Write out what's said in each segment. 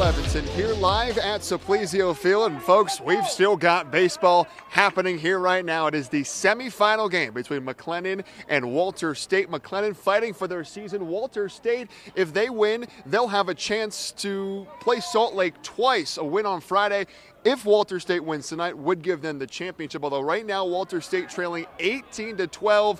Levinson here live at Simplesio Field. And folks, we've still got baseball happening here right now. It is the semifinal game between McLennan and Walter State. McLennan fighting for their season. Walter State, if they win, they'll have a chance to play Salt Lake twice. A win on Friday, if Walter State wins tonight, would give them the championship. Although right now, Walter State trailing 18-12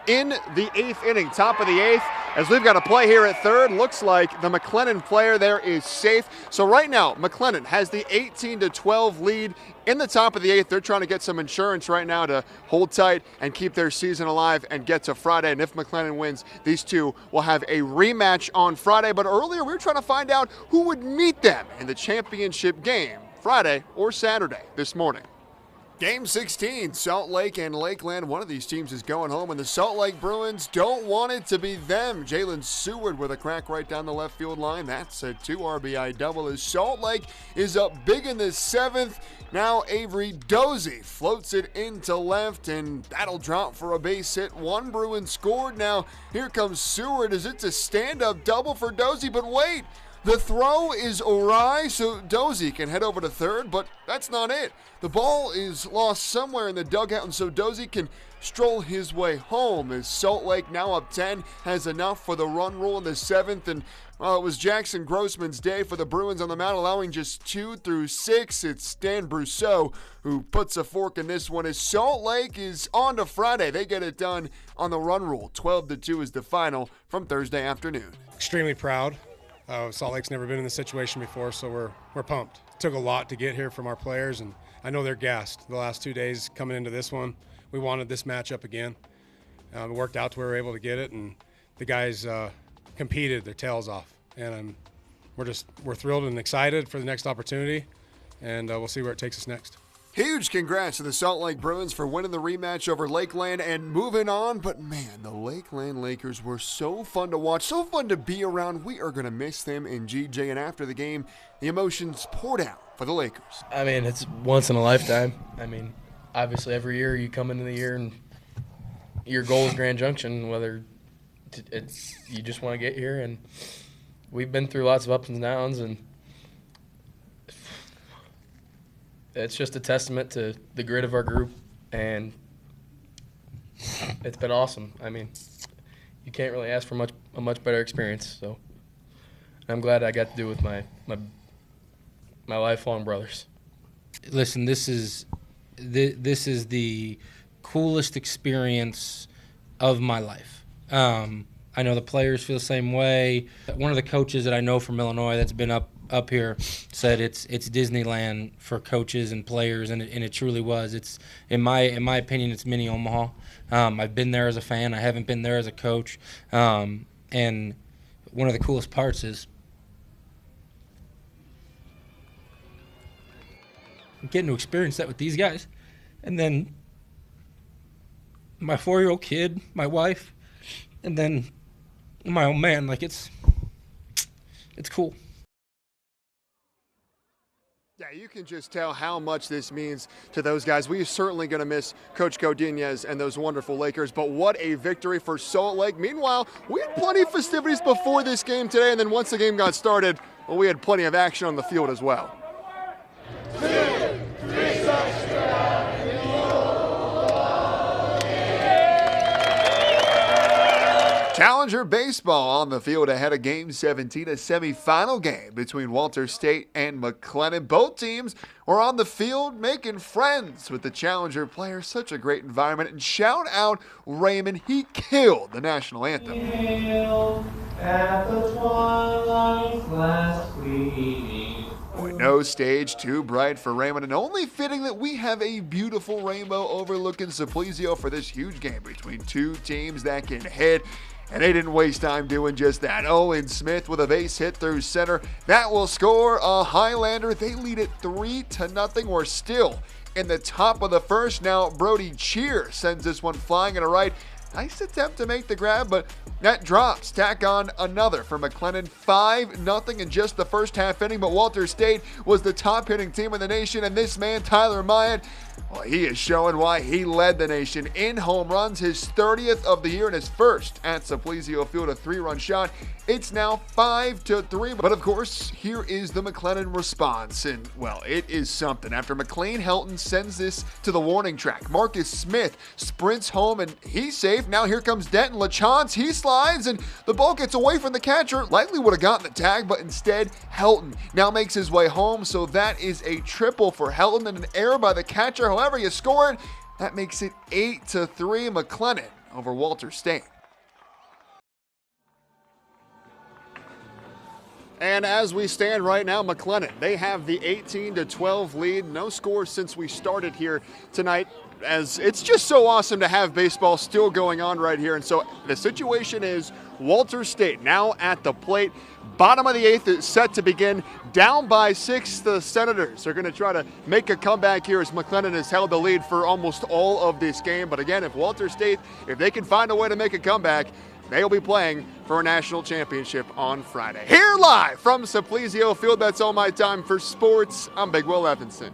in the 8th inning, top of the 8th, as we've got a play here at third. Looks like the McLennan player there is safe. So right now, McLennan has the 18-12 lead in the top of the 8th. They're trying to get some insurance right now to hold tight and keep their season alive and get to Friday. And if McLennan wins, these two will have a rematch on Friday. But earlier, we were trying to find out who would meet them in the championship game Friday or Saturday this morning. Game 16, Salt Lake and Lakeland. One of these teams is going home, and the Salt Lake Bruins don't want it to be them. Jalen Seward with a crack right down the left field line. That's a 2 RBI double as Salt Lake is up big in the 7th. Now Avery Dozy floats it into left, and that'll drop for a base hit. One Bruin scored. Now here comes Seward as it's a stand-up double for Dozy, but wait. The throw is awry, so Dozy can head over to third, but that's not it. The ball is lost somewhere in the dugout, and so Dozy can stroll his way home as Salt Lake, now up 10, has enough for the run rule in the 7th. And while it was Jackson Grossman's day for the Bruins on the mound, allowing just 2 through 6, it's Dan Brousseau who puts a fork in this one as Salt Lake is on to Friday. They get it done on the run rule. 12-2 is the final from Thursday afternoon. Extremely proud. Salt Lake's never been in this situation before, so we're pumped. It took a lot to get here from our players, and I know they're gassed. The last 2 days coming into this one, we wanted this matchup again. It worked out to where we were able to get it, and the guys competed their tails off. And we're thrilled and excited for the next opportunity, and we'll see where it takes us next. Huge congrats to the Salt Lake Bruins for winning the rematch over Lakeland and moving on. But man, the Lakeland Lakers were so fun to watch, so fun to be around. We are going to miss them in GJ. And after the game, the emotions poured out for the Lakers. I mean, it's once in a lifetime. I mean, obviously every year you come into the year and your goal is Grand Junction, whether it's you just want to get here. And we've been through lots of ups and downs, and it's just a testament to the grit of our group, and it's been awesome. I mean, you can't really ask for a much better experience. So I'm glad I got to do it with my lifelong brothers. Listen, this is the coolest experience of my life. I know the players feel the same way. One of the coaches that I know from Illinois that's been up here said it's Disneyland for coaches and players, and it truly was. It's in my opinion, it's mini Omaha. I've been there as a fan. I haven't been there as a coach. And one of the coolest parts is getting to experience that with these guys, and then my 4-year-old kid, my wife, and then my old man. Like it's cool. Yeah, you can just tell how much this means to those guys. We're certainly going to miss Coach Godinez and those wonderful Lakers, but what a victory for Salt Lake. Meanwhile, we had plenty of festivities before this game today, and then once the game got started, well, we had plenty of action on the field as well. Challenger baseball on the field ahead of Game 17, a semifinal game between Walter State and McLennan. Both teams were on the field making friends with the Challenger players. Such a great environment. And shout out Raymond, he killed the national anthem. At the twilight's last gleaming. With no stage too bright for Raymond, and only fitting that we have a beautiful rainbow overlooking Simplesio for this huge game between two teams that can hit. And they didn't waste time doing just that. Owen Smith with a base hit through center. That will score a Highlander. They lead it 3-0. We're still in the top of the first. Now Brody Cheer sends this one flying in a right. Nice attempt to make the grab, but that drops. Tack on another for McLennan. 5-0 in just the first half inning, but Walter State was the top hitting team in the nation, and this man, Tyler Myatt, well, he is showing why he led the nation in home runs, his 30th of the year and his first at Simplesio Field, a 3-run shot It's now 5-3. But of course, here is the McLennan response. And, well, it is something. After McLean Helton sends this to the warning track, Marcus Smith sprints home and he's safe. Now here comes Denton LaChance. He slides and the ball gets away from the catcher. Likely would have gotten the tag, but instead, Helton now makes his way home. So that is a triple for Helton and an error by the catcher. However, you score it. That makes it 8-3 McLennan over Walter State. And as we stand right now, McLennan, they have the 18-12 lead. No score since we started here tonight, as it's just so awesome to have baseball still going on right here. And so the situation is Walter State now at the plate. Bottom of the eighth is set to begin. Down by 6, the Senators are going to try to make a comeback here as McLennan has held the lead for almost all of this game. But again, if Walter State, if they can find a way to make a comeback, they'll be playing for a national championship on Friday. Here live from Simplesio Field, that's all my time for sports. I'm Big Will Evanson.